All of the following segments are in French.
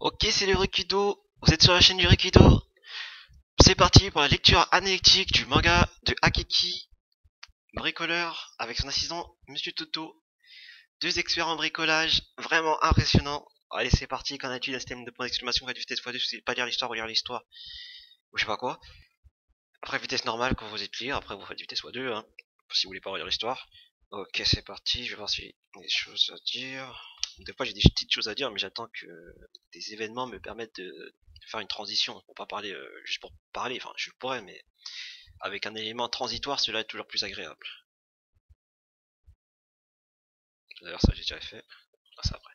Ok, c'est le Rikido. Vous êtes sur la chaîne du Rikido. C'est parti pour la lecture analytique du manga de Akiki, bricoleur, avec son assistant Monsieur Toto. Deux experts en bricolage, vraiment impressionnant. Allez, c'est parti. Qu'en as-tu d'un système de points d'exclamation, réduit vitesse x2, si pas lire l'histoire, relire l'histoire, ou je sais pas quoi. Après, vitesse normale quand vous êtes lire, après vous faites vitesse x2, hein, si vous voulez pas relire l'histoire. Ok, c'est parti. Je vais voir si j'ai des choses à dire. Des fois, j'ai des petites choses à dire, mais j'attends que des événements me permettent de faire une transition pour pas parler juste pour parler. Enfin, je pourrais, mais avec un élément transitoire, cela est toujours plus agréable. D'ailleurs, ça j'ai déjà fait. Ah, ça après.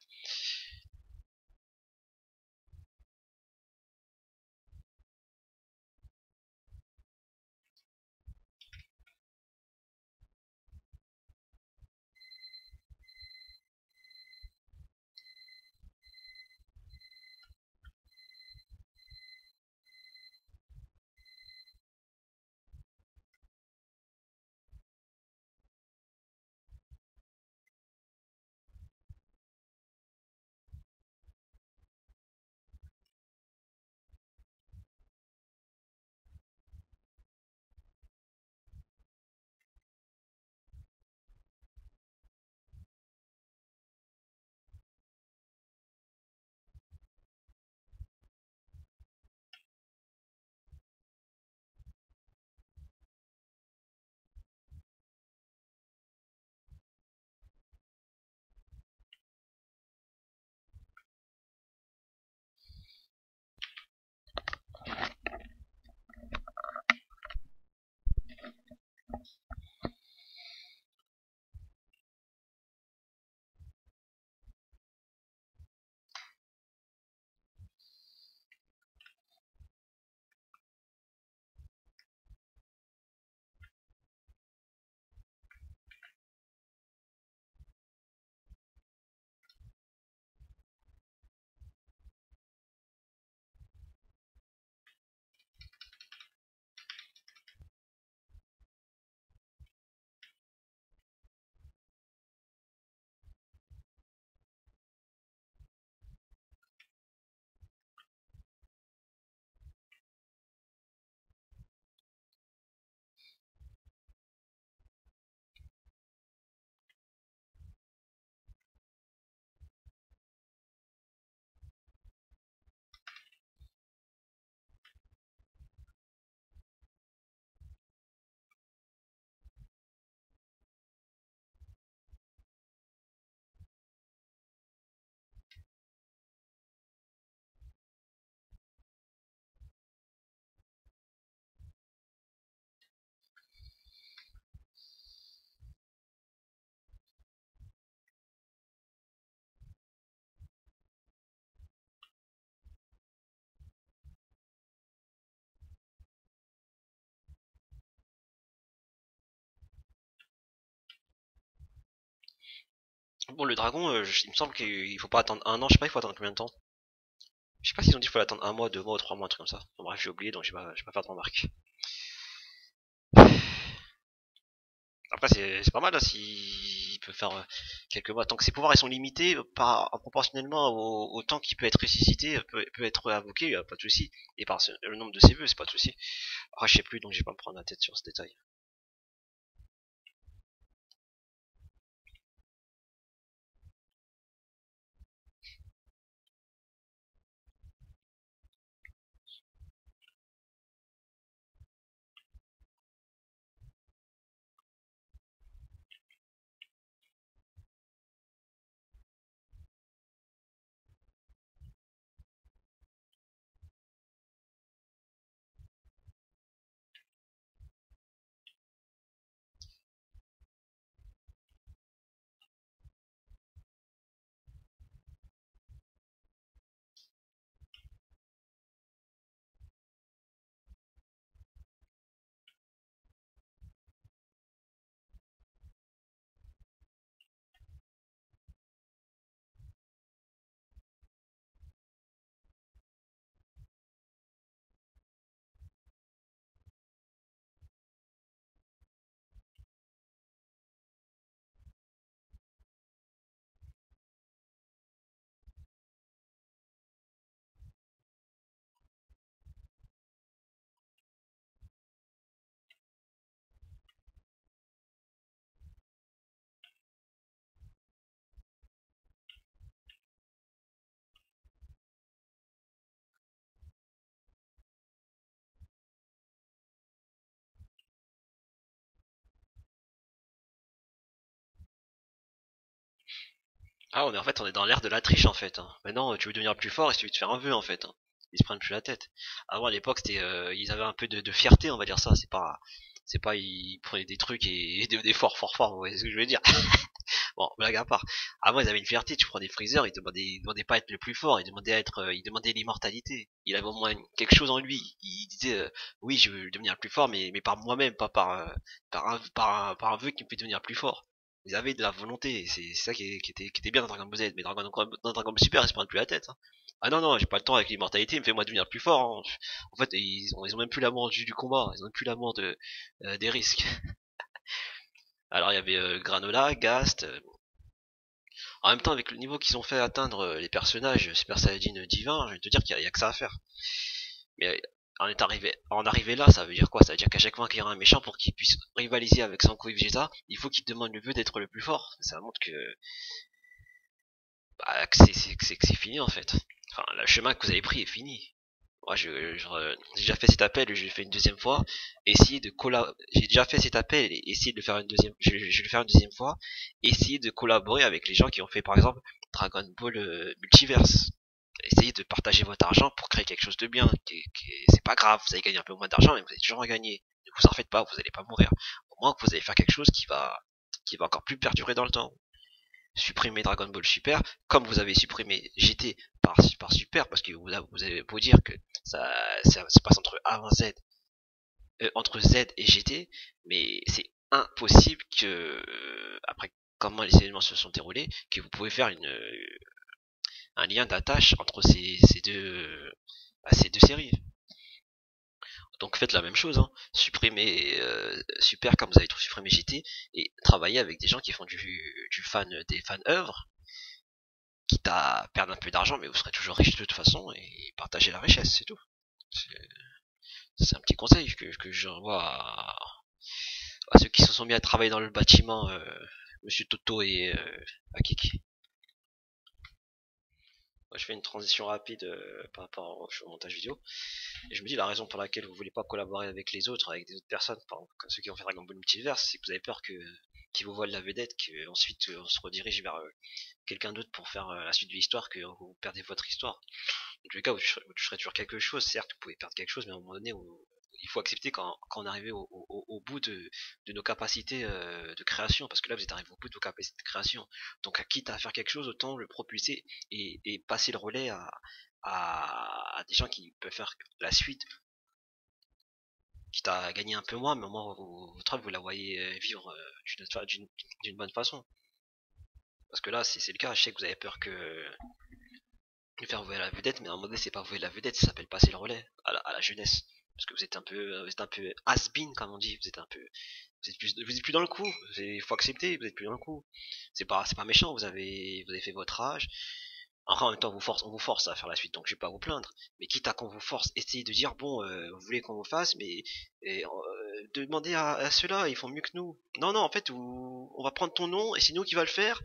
Bon, le dragon, il me semble qu'il faut pas attendre un an. Je sais pas, il faut attendre combien de temps. Je sais pas s'ils ont dit qu'il faut attendre un mois, 2 mois ou 3 mois, un truc comme ça. Bon, bref, j'ai oublié, donc je vais pas faire de remarques. Après, c'est pas mal là, s'il peut faire quelques mois. Tant que ses pouvoirs ils sont limités, proportionnellement au temps qu'il peut être ressuscité, peut être invoqué, pas de souci. Et par le nombre de ses vœux, c'est pas de souci. Après, je sais plus, donc je vais pas me prendre la tête sur ce détail. Ah, en fait, on est dans l'ère de la triche, en fait, hein. Maintenant, tu veux devenir plus fort et tu veux te faire un vœu, en fait, hein. Ils se prennent plus la tête. Avant, à l'époque, c'était, ils avaient un peu de fierté, on va dire ça. C'est pas, ils prenaient des trucs et devenaient fort, fort, fort. Vous voyez ce que je veux dire? Bon, blague à part. Avant, ils avaient une fierté. Tu prends des Freezer, ils demandaient pas à être le plus fort, ils demandaient l'immortalité. Il avait au moins quelque chose en lui. Il disait, oui, je veux devenir le plus fort, mais par moi-même, pas par un vœu qui me fait devenir plus fort. Ils avaient de la volonté, c'est ça qui était bien dans Dragon Ball Z, mais dans Dragon Ball Super, ils se prennent plus la tête, hein. Ah non, non, j'ai pas le temps avec l'immortalité, me fait moi devenir le plus fort, hein. En fait, ils ont même plus l'amour du combat, ils ont même plus l'amour des risques. Alors il y avait Granola, Gast, en même temps, avec le niveau qu'ils ont fait atteindre les personnages Super Saiyajin divin, je vais te dire qu'il y a que ça à faire. Mais en arrivé là, ça veut dire quoi? Ça veut dire qu'à chaque fois qu'il y aura un méchant, pour qu'il puisse rivaliser avec Sanko et Vegeta, il faut qu'il demande le vœu d'être le plus fort. Ça montre que, bah, que c'est fini en fait. Enfin, le chemin que vous avez pris est fini. Moi, j'ai déjà fait cet appel, je l'ai fait une deuxième fois. J'ai déjà fait cet appel et essayer de le faire une deuxième, je vais le faire une deuxième fois. Essayer de collaborer avec les gens qui ont fait, par exemple, Dragon Ball Multiverse. Essayez de partager votre argent pour créer quelque chose de bien. C'est pas grave, vous allez gagner un peu moins d'argent, mais vous allez toujours en gagner. Ne vous en faites pas, vous allez pas mourir. Au moins que vous allez faire quelque chose qui va encore plus perdurer dans le temps. Supprimer Dragon Ball Super, comme vous avez supprimé GT par Super, parce que vous avez beau dire que ça se passe entre Z et GT, mais c'est impossible que, après comment les événements se sont déroulés, que vous pouvez faire un lien d'attache entre ces deux séries. Donc faites la même chose, hein. Supprimez Super comme vous avez supprimé GT et travaillez avec des gens qui font des fan œuvres, quitte à perdre un peu d'argent, mais vous serez toujours riche de toute façon et partagez la richesse, c'est tout. C'est un petit conseil que j'envoie à ceux qui se sont mis à travailler dans le bâtiment, Monsieur Toto et Akiki. Moi, je fais une transition rapide par rapport au montage vidéo. Et je me dis la raison pour laquelle vous voulez pas collaborer avec les autres, avec des autres personnes, par exemple, ceux qui ont fait Dragon Ball Multiverse, c'est que vous avez peur qu'ils vous volent la vedette, qu'ensuite on se redirige vers quelqu'un d'autre pour faire la suite de l'histoire, que vous perdez votre histoire. En tous les cas, vous toucherez toujours quelque chose, certes, vous pouvez perdre quelque chose, mais à un moment donné, il faut accepter quand on est arrivé au bout de nos capacités de création, parce que là, vous êtes arrivé au bout de vos capacités de création. Donc, quitte à faire quelque chose, autant le propulser et passer le relais à des gens qui peuvent faire la suite, quitte à gagner un peu moins, mais au moins, votre œuvre, vous la voyez vivre d'une bonne façon. Parce que là, c'est le cas, je sais que vous avez peur que de faire voler la vedette, mais à un moment donné, c'est pas voler la vedette, ça s'appelle passer le relais à la jeunesse. Parce que vous êtes un peu has-been, comme on dit, vous êtes plus dans le coup, il faut accepter, vous êtes plus dans le coup. C'est pas méchant, vous avez fait votre âge. Enfin, en même temps, on vous force à faire la suite, donc je vais pas vous plaindre. Mais quitte à qu'on vous force, essayez de dire, bon, vous voulez qu'on vous fasse, mais demandez à ceux-là, ils font mieux que nous. Non, non, en fait, on va prendre ton nom, et c'est nous qui va le faire.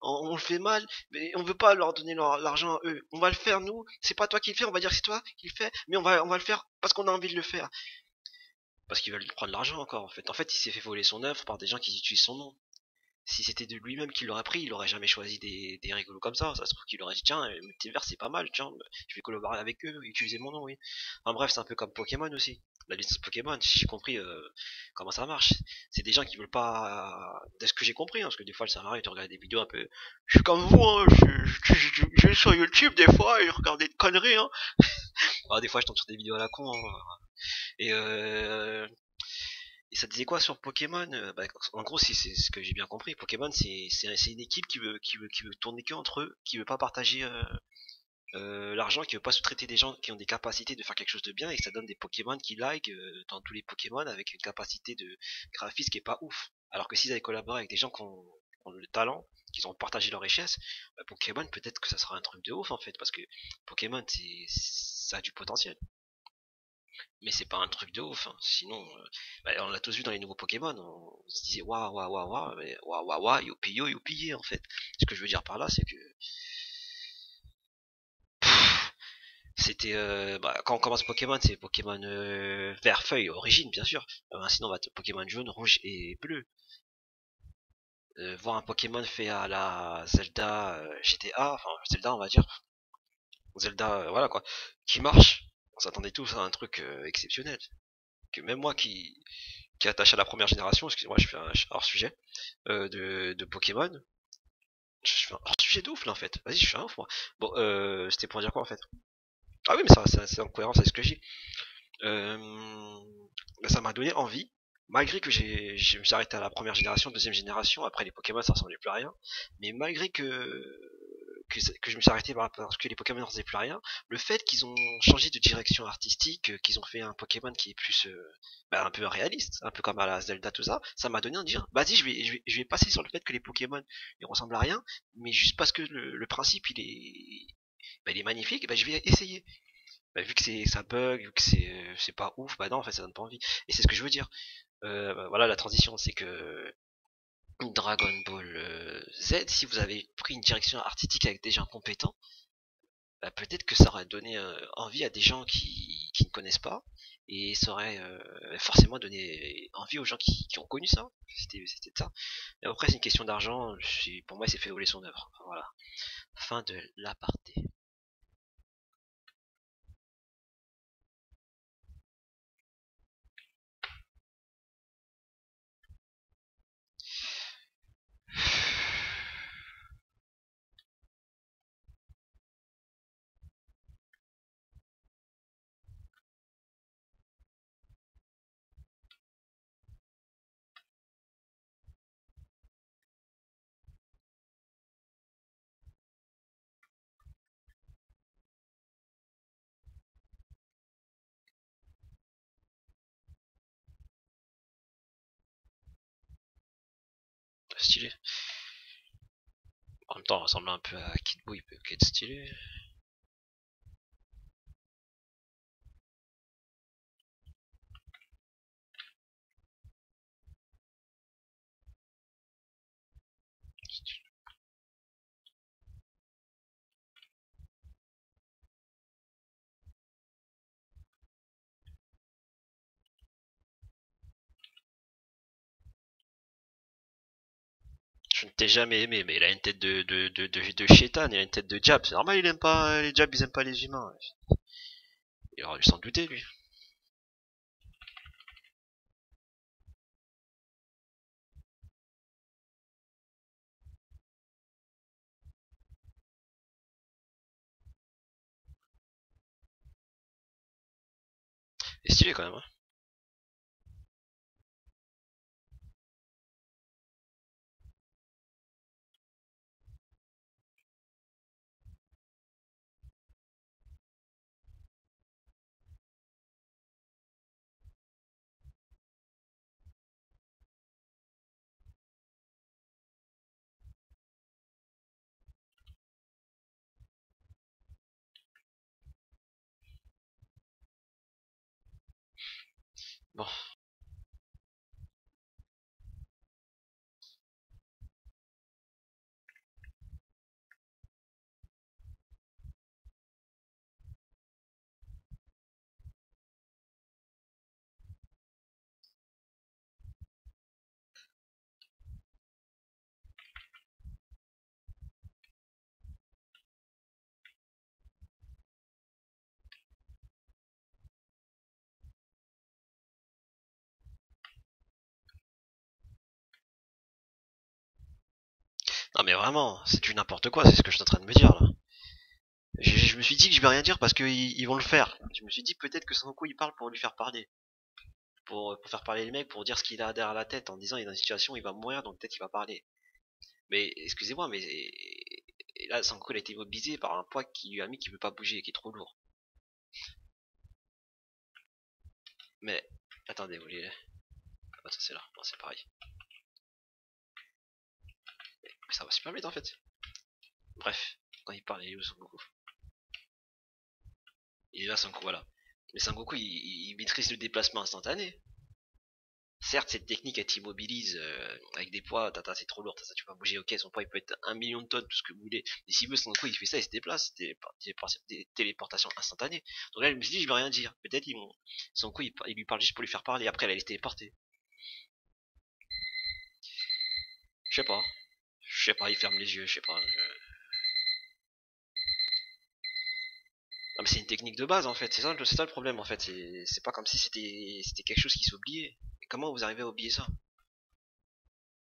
On le fait mal, mais on veut pas leur donner l'argent à eux. On va le faire nous. C'est pas toi qui le fais, on va dire que c'est toi qui le fais, mais on va le faire parce qu'on a envie de le faire. Parce qu'ils veulent prendre l'argent encore, en fait. En fait, il s'est fait voler son œuvre par des gens qui utilisent son nom. Si c'était de lui-même qui l'aurait pris, il aurait jamais choisi des rigolos comme ça. Ça se trouve qu'il aurait dit, tiens, Multiverse c'est pas mal, tiens, je vais collaborer avec eux, utiliser mon nom, oui. Enfin bref, c'est un peu comme Pokémon aussi. La licence Pokémon, si j'ai compris comment ça marche. C'est des gens qui veulent pas, de ce que j'ai compris, hein, parce que des fois ça m'arrive de regarder des vidéos un peu, je suis comme vous, hein, je vais sur YouTube des fois et je regarde des conneries, hein. Alors, des fois je tombe sur des vidéos à la con, hein. Et et ça disait quoi sur Pokémon? Bah, en gros, si c'est ce que j'ai bien compris, Pokémon c'est une équipe qui veut tourner que entre eux, qui veut pas partager l'argent, qui veut pas sous-traiter des gens qui ont des capacités de faire quelque chose de bien et que ça donne des Pokémon qui like dans tous les Pokémon avec une capacité de graphisme qui est pas ouf. Alors que s'ils avaient collaboré avec des gens qui ont le talent, qui ont partagé leur richesse, bah, Pokémon peut-être que ça sera un truc de ouf en fait, parce que Pokémon ça a du potentiel. Mais c'est pas un truc de ouf, hein. Sinon, bah, on l'a tous vu dans les nouveaux Pokémon, on se disait waouh waouh waouh waouh, mais waouh waouh waouh, youpi yo youpi en fait. Ce que je veux dire par là, c'est que c'était bah, quand on commence Pokémon, c'est Pokémon vert feuille origine bien sûr. Sinon on va être Pokémon jaune, rouge et bleu. voir un Pokémon fait à la Zelda GTA, enfin Zelda on va dire, Zelda voilà quoi, qui marche. On s'attendait tous à un truc exceptionnel. Que même moi qui est attaché à la première génération, excusez-moi je fais un hors sujet, de Pokémon, je fais un hors sujet de ouf là en fait. Vas-y je suis un ouf moi. Bon c'était pour dire quoi en fait? Ah oui mais ça c'est en cohérence avec ce que j'ai. Euh, Bah, ça m'a donné envie, malgré que je me suis arrêté à la première génération, deuxième génération, après les Pokémon ça ressemblait plus à rien, mais malgré que je me suis arrêté parce que les Pokémon ne ressemblaient plus à rien, le fait qu'ils ont changé de direction artistique, qu'ils ont fait un Pokémon qui est plus bah, un peu réaliste, un peu comme à la Zelda tout ça, ça m'a donné envie de dire, vas-y je vais passer sur le fait que les Pokémon ils ressemblent à rien, mais juste parce que le principe il est magnifique, bah, je vais essayer. Bah, vu que ça bug, vu que c'est pas ouf, bah non en fait ça donne pas envie. Et c'est ce que je veux dire. Bah, voilà la transition, c'est que Dragon Ball Z, si vous avez pris une direction artistique avec des gens compétents, bah, peut-être que ça aurait donné envie à des gens qui ne connaissent pas, et ça aurait forcément donné envie aux gens qui ont connu ça. C'était ça. Et après c'est une question d'argent, pour moi c'est fait voler son œuvre. Enfin, voilà. Fin de l'aparté. Stylé. En même temps, il ressemble un peu à Kid Buu, il peut être stylé. Je ne t'ai jamais aimé, mais il a une tête de chétan, il a une tête de diable. C'est normal, il aime pas les diables, ils aiment pas les humains. Il aurait dû s'en douter, lui. Il est stylé quand même, hein. Bon. Non mais vraiment, c'est du n'importe quoi, c'est ce que je suis en train de me dire là. Je me suis dit que je vais rien dire parce qu'ils vont le faire. Je me suis dit peut-être que Sangoku il parle pour lui faire parler. Pour faire parler le mec, pour dire ce qu'il a derrière la tête en disant il est dans une situation où il va mourir donc peut-être qu'il va parler. Mais excusez-moi, mais et là Sangoku il a été immobilisé par un poids qui lui a mis qui veut pas bouger, qui est trop lourd. Mais attendez, vous voulez. Ah, ça c'est là, non, c'est pareil. Mais ça va super vite en fait. Bref, quand il parle, il est où Sangoku? Il est là Sangoku, voilà. Mais Sangoku il maîtrise le déplacement instantané. Certes, cette technique elle t'immobilise avec des poids, tata c'est trop lourd, tata tu vas bouger, ok, son poids il peut être 1 million de tonnes, tout ce que vous voulez. Mais s'il veut Sangoku il fait ça, il se déplace, téléportation instantanée. Donc là je me suis dit je vais rien dire. Peut-être Sangoku il lui parle juste pour lui faire parler, après elle allait se téléporter. Je sais pas. Je sais pas, il ferme les yeux, je sais pas. Ah, mais c'est une technique de base en fait, c'est ça le problème en fait. C'est pas comme si c'était quelque chose qui s'oubliait. Comment vous arrivez à oublier ça?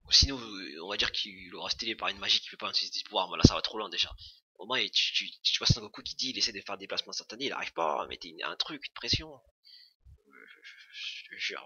Ou sinon, on va dire qu'il aura stylé par une magie qui peut pas utiliser des pouvoirs, mais là ça va trop loin déjà. Au moins, tu vois Son Goku qui dit il essaie de faire des déplacements instantanés, il arrive pas à mettre un truc, une pression. Je te jure.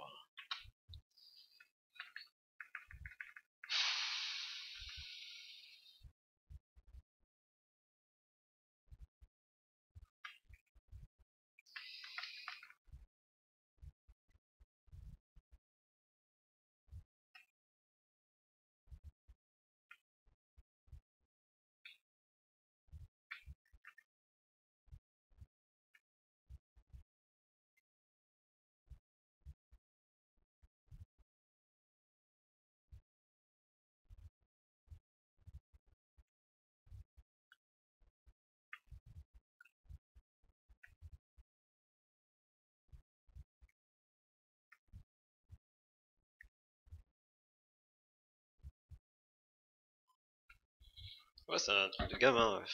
Ouais, c'est un truc de gamin. Ouais.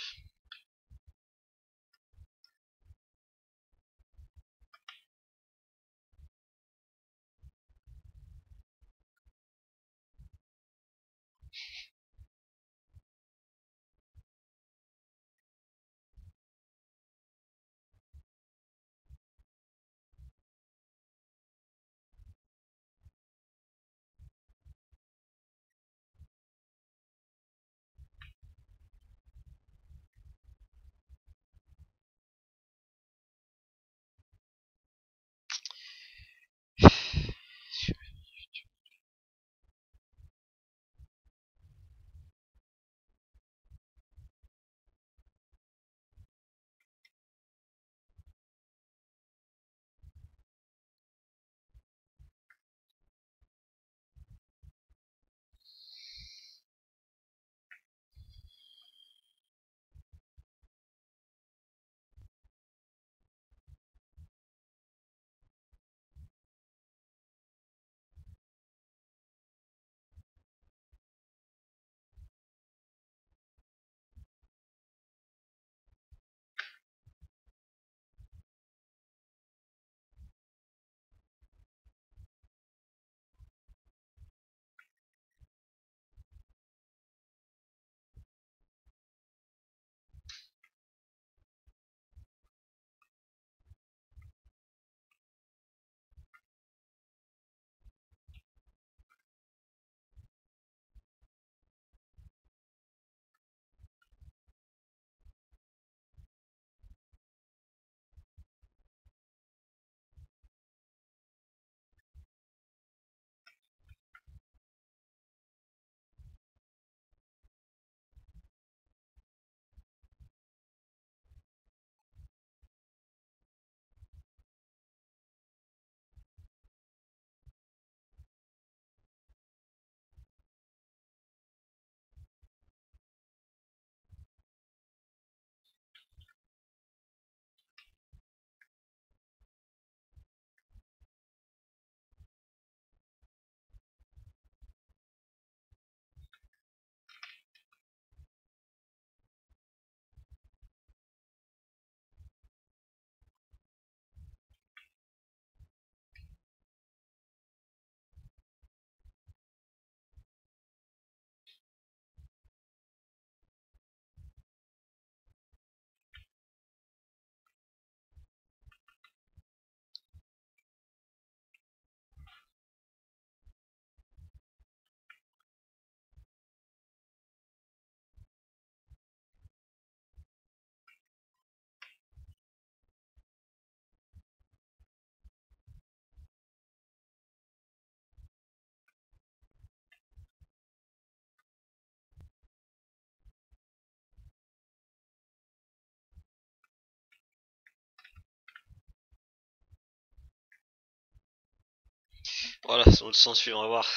Voilà, sur le sens suivant, on va voir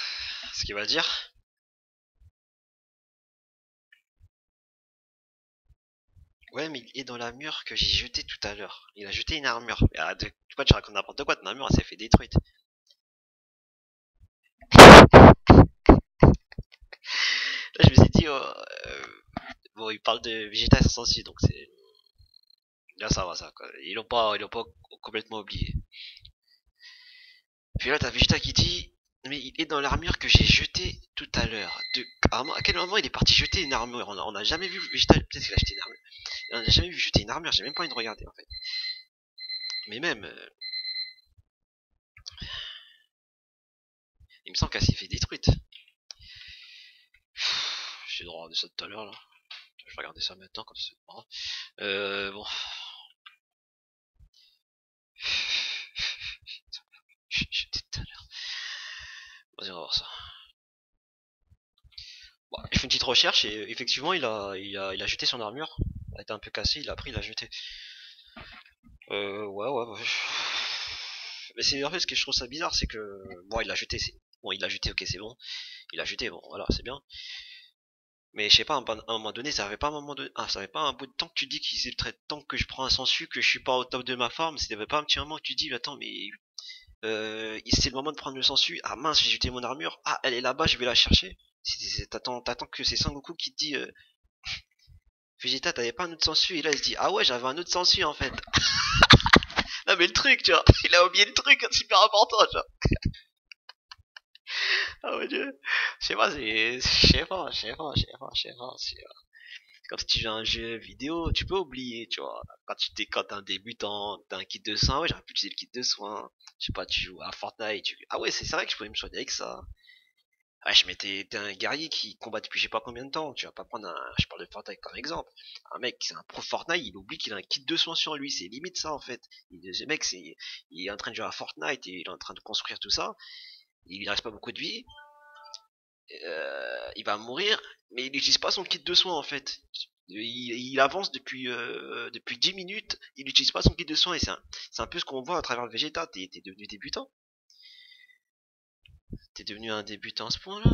ce qu'il va dire. Ouais, mais il est dans la mur que j'ai jeté tout à l'heure. Il a jeté une armure. Ah, quoi, tu racontes n'importe quoi, ton armure, elle s'est fait détruite. Là, je me suis dit, bon, il parle de Vegeta sans sensu, donc c'est. Là, ça va, ça, quoi. Ils l'ont pas complètement oublié. Puis là, t'as Vegeta qui dit, mais il est dans l'armure que j'ai jetée tout à l'heure. À quel moment il est parti jeter une armure? On a jamais vu Vegeta, peut-être qu'il a jeté une armure. On a jamais vu jeter une armure, j'ai même pas envie de regarder, en fait. Mais même, il me semble qu'elle s'est fait détruite. J'ai le droit de regarder ça tout à l'heure, là. Je vais regarder ça maintenant, comme ça. Bon. Jeté tout à l'heure. Vas-y, on va voir ça. Bon, j'ai fait une petite recherche et effectivement, il a jeté son armure. Elle était un peu cassée, il a pris, il a jeté. Ouais. Mais c'est en fait ce que je trouve ça bizarre, c'est que bon, il l'a jeté, bon, il l'a jeté, ok, c'est bon. Il a jeté, bon, voilà, c'est bien. Mais je sais pas, à un moment donné, ça avait pas un moment de, ah, ça avait pas un bout de temps que tu dis qu'il est très temps que je prends un sensu, que je suis pas au top de ma forme. C'était pas un petit moment que tu dis, attends, mais c'est le moment de prendre le sensu. Ah mince, j'ai jeté mon armure. Ah, elle est là-bas, je vais la chercher. T'attends que c'est Sangoku qui te dit, Vegeta, t'avais pas un autre sensu, et là il se dit, ah ouais, j'avais un autre sensu en fait. Non mais le truc, tu vois, il a oublié le truc, c'est super important, tu vois. Ah mon dieu. Je sais pas, c'est comme si tu joues à un jeu vidéo, tu peux oublier, tu vois. Quand t'es un débutant, t'as un kit de soin, ouais, j'aurais pu utiliser le kit de soin. Je sais pas, tu joues à Fortnite, ah ouais, c'est vrai que je pouvais me soigner avec ça. Ouais, t'es un guerrier qui combat depuis je sais pas combien de temps, tu vas pas prendre je parle de Fortnite comme exemple. Un mec, c'est un pro Fortnite, il oublie qu'il a un kit de soin sur lui, c'est limite ça en fait. Ce mec, il est en train de jouer à Fortnite, et il est en train de construire tout ça, il reste pas beaucoup de vie, il va mourir, mais il n'utilise pas son kit de soins en fait. Il avance depuis 10 minutes, il n'utilise pas son kit de soins, et c'est un peu ce qu'on voit à travers le Vegeta. T'es devenu débutant. T'es devenu un débutant à ce point-là.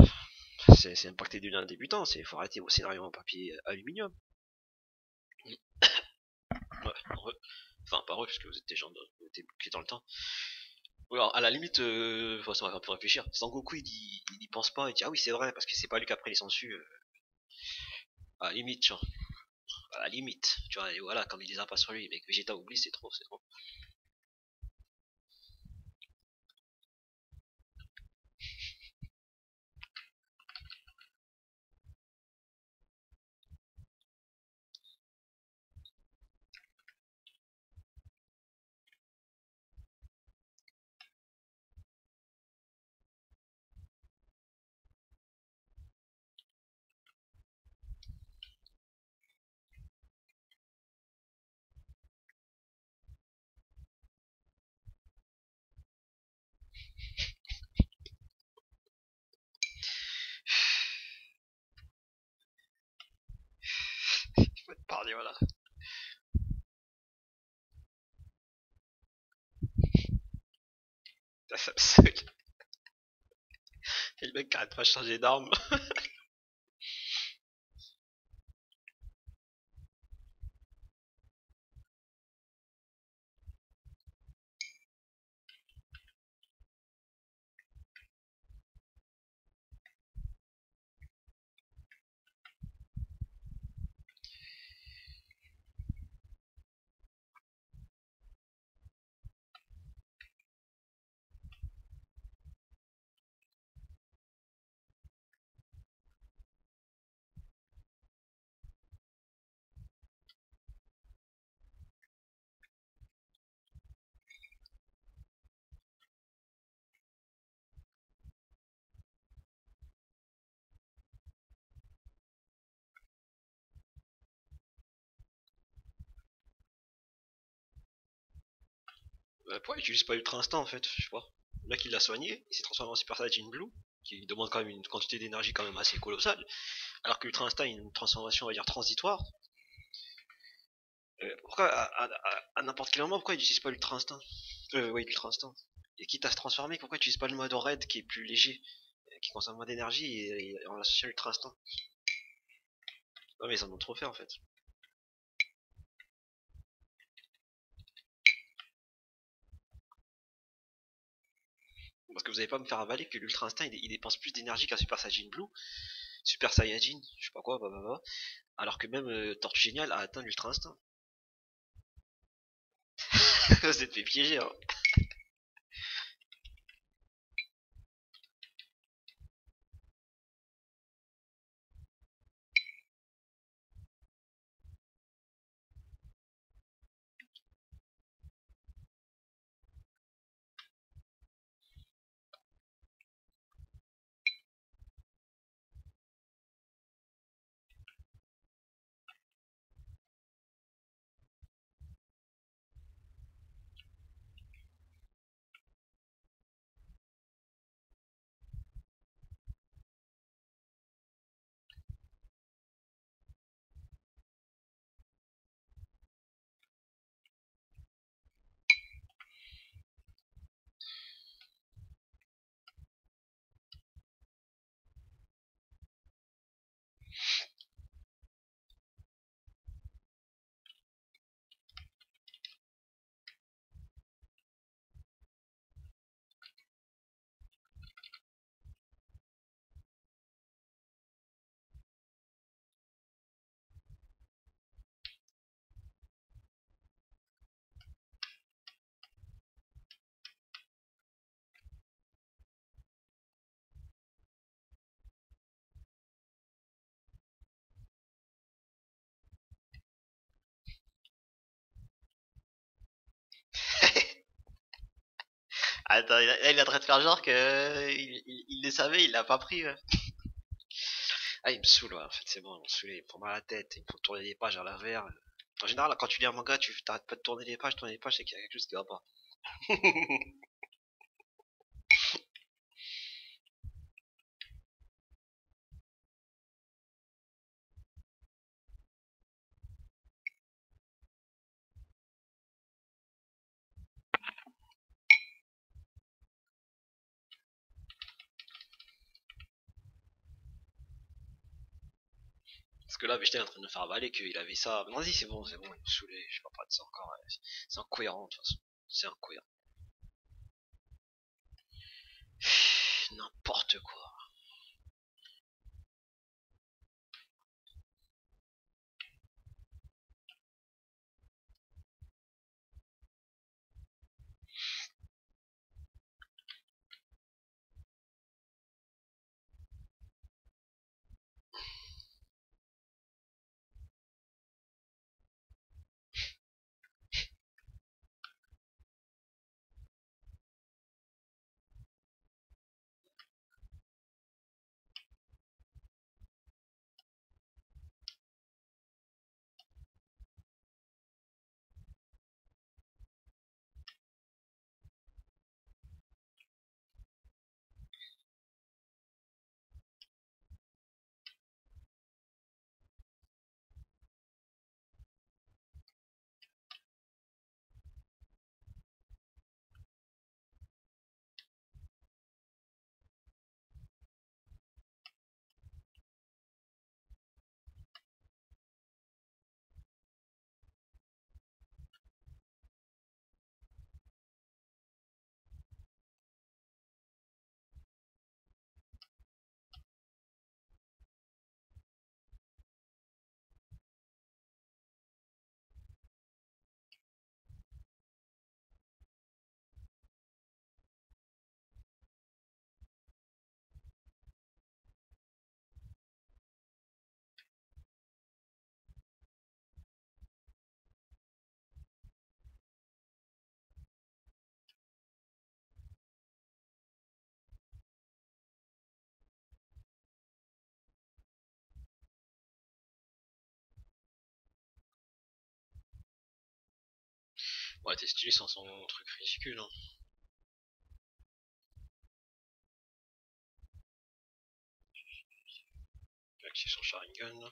C'est même pas que t'es devenu un débutant, c'est faut arrêter vos scénarios en papier aluminium. Ouais, enfin pas eux, parce que vous êtes des gens qui dans le temps. Ou alors, à la limite, ça va un peu réfléchir. Sangoku, il y pense pas, il dit ah oui c'est vrai, parce que c'est pas lui qui a pris les sensus. À la limite, genre. À la limite, tu vois, et voilà, comme il les a pas sur lui, mais que Vegeta oublie, c'est trop, c'est trop. Il faut te parler, voilà. Ça me saoule. Et le mec qui arrête pas de changer d'arme. Pourquoi il utilise pas Ultra Instinct en fait, je sais pas. Là qu'il l'a soigné, il s'est transformé en Super Saiyan Blue, qui demande quand même une quantité d'énergie quand même assez colossale, alors que Ultra Instinct a une transformation on va dire transitoire. Pourquoi à n'importe quel moment, pourquoi il utilise pas Ultra Instinct? Oui, Ultra Instinct. Et quitte à se transformer, pourquoi il utilise pas le mode Red qui est plus léger, qui consomme moins d'énergie, et en l'associant à Ultra Instinct? Non mais ils en ont trop fait en fait. Parce que vous allez pas me faire avaler que l'Ultra Instinct il dépense plus d'énergie qu'un Super Saiyan Blue. Super Saiyajin, je sais pas quoi, bah. Alors que même Tortue Géniale a atteint l'Ultra Instinct. Vous êtes fait piéger, hein. Attends, il est en train de faire genre que il le savait, il l'a pas pris. Ouais. Ah, il me saoule, ouais, en fait, c'est bon, il me saoule, il me prend mal à la tête, il me faut tourner les pages à l'envers. En général, quand tu lis un manga, tu t'arrêtes pas de tourner les pages, c'est qu'il y a quelque chose qui va pas. Parce que là, Vegeta est en train de me faire avaler qu'il avait ça. Vas-y, c'est bon, il me saoulait, je vais pas parler de ça encore. Ouais. C'est incohérent, de toute façon. C'est incohérent. N'importe quoi. Ouais, t'es stylé sans son truc ridicule, hein. Avec son Sharingan, là.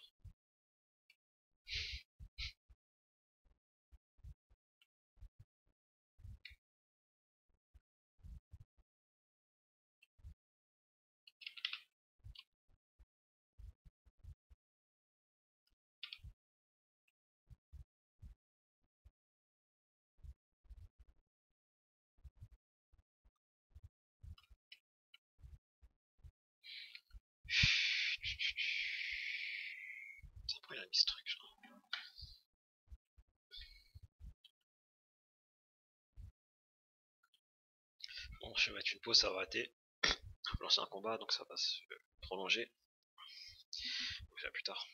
Bon, je vais mettre une pause, ça va arrêter. On va lancer un combat, donc ça va se prolonger. Donc à plus tard.